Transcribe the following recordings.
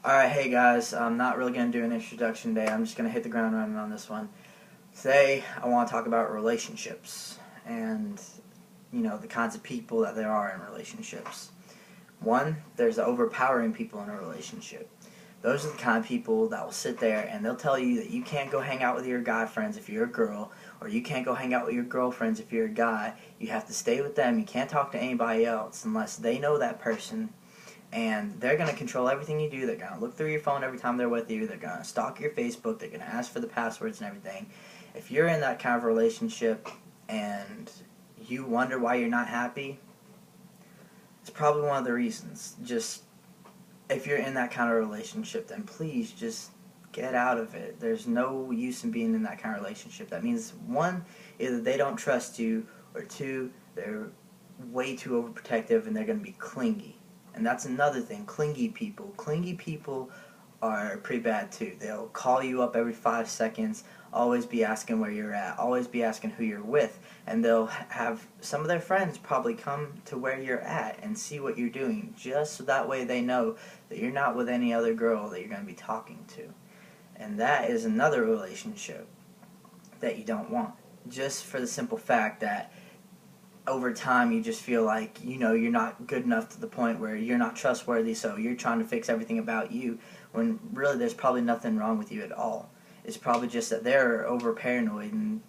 Alright, hey guys, I'm not really going to do an introduction today. I'm just going to hit the ground running on this one. Today, I want to talk about relationships and, the kinds of people that there are in relationships. One, there's the overpowering people in a relationship. Those are the kind of people that will sit there and they'll tell you that you can't go hang out with your guy friends if you're a girl, or you can't go hang out with your girlfriends if you're a guy. You have to stay with them. You can't talk to anybody else unless they know that person. And they're going to control everything you do. They're going to look through your phone every time they're with you. They're going to stalk your Facebook. They're going to ask for the passwords and everything. If you're in that kind of relationship and you wonder why you're not happy, it's probably one of the reasons. Just, if you're in that kind of relationship, then please just get out of it. There's no use in being in that kind of relationship. That means, one, either they don't trust you, or two, they're way too overprotective and they're going to be clingy. And that's another thing, clingy people. Clingy people are pretty bad too. They'll call you up every 5 seconds, always be asking where you're at, always be asking who you're with, and they'll have some of their friends probably come to where you're at and see what you're doing, just so that way they know that you're not with any other girl that you're going to be talking to. And that is another relationship that you don't want, just for the simple fact that over time you just feel like, you're not good enough to the point where you're not trustworthy, so you're trying to fix everything about you, when really there's probably nothing wrong with you at all. It's probably just that they're over paranoid and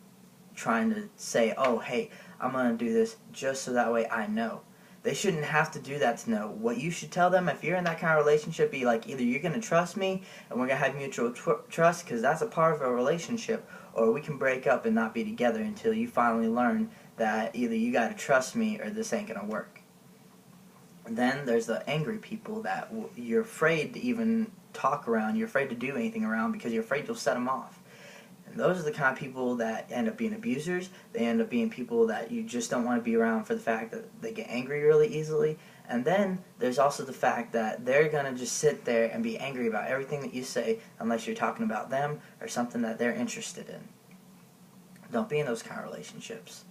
trying to say, oh, hey, I'm going to do this just so that way I know. They shouldn't have to do that to know. What you should tell them, if you're in that kind of relationship, be like, either you're going to trust me and we're going to have mutual trust because that's a part of a relationship, or we can break up and not be together until you finally learn that either you got to trust me or this ain't going to work. And then there's the angry people that you're afraid to even talk around, you're afraid to do anything around because you're afraid you'll set them off. And those are the kind of people that end up being abusers. They end up being people that you just don't want to be around for the fact that they get angry really easily. And then there's also the fact that they're going to just sit there and be angry about everything that you say unless you're talking about them or something that they're interested in. Don't be in those kind of relationships.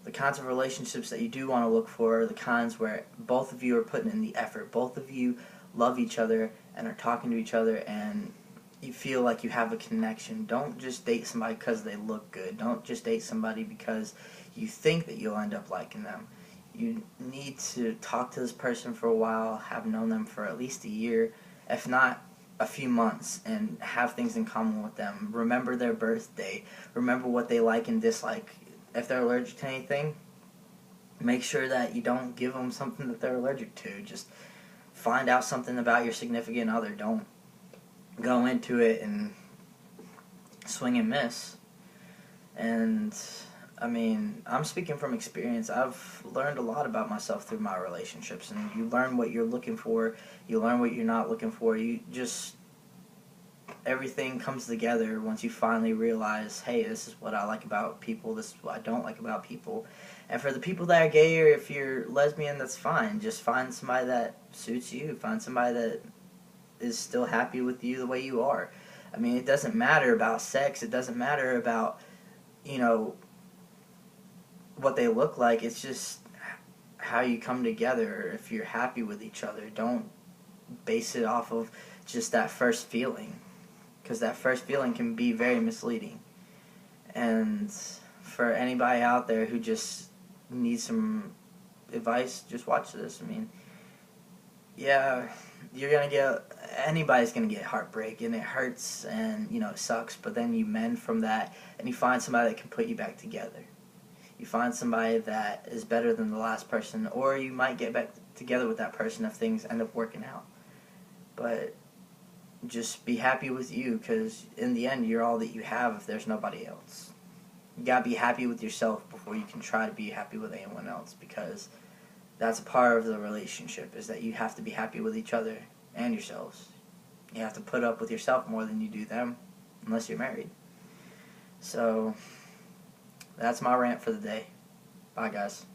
The kinds of relationships that you do want to look for are the kinds where both of you are putting in the effort. Both of you love each other and are talking to each other and you feel like you have a connection. Don't just date somebody because they look good. Don't just date somebody because you think that you'll end up liking them. You need to talk to this person for a while, have known them for at least a year, if not a few months, and have things in common with them. Remember their birthday. Remember what they like and dislike. If they're allergic to anything, make sure that you don't give them something that they're allergic to. Just find out something about your significant other. Don't go into it and swing and miss. And, I'm speaking from experience. I've learned a lot about myself through my relationships. And you learn what you're looking for. You learn what you're not looking for. Everything comes together once you finally realize, hey, this is what I like about people, this is what I don't like about people. And for the people that are gay, or if you're lesbian, that's fine. Just find somebody that suits you. Find somebody that is still happy with you the way you are. It doesn't matter about sex. It doesn't matter about, what they look like. It's just how you come together. If you're happy with each other, don't base it off of just that first feeling, because that first feeling can be very misleading. And for anybody out there who just needs some advice, just watch this. Anybody's gonna get heartbreak, and it hurts, and it sucks, but then you mend from that, and you find somebody that can put you back together. You find somebody that is better than the last person, or you might get back together with that person if things end up working out. But just be happy with you, because in the end, you're all that you have if there's nobody else. You gotta be happy with yourself before you can try to be happy with anyone else, because that's a part of the relationship, is that you have to be happy with each other and yourselves. You have to put up with yourself more than you do them, unless you're married. So, that's my rant for the day. Bye, guys.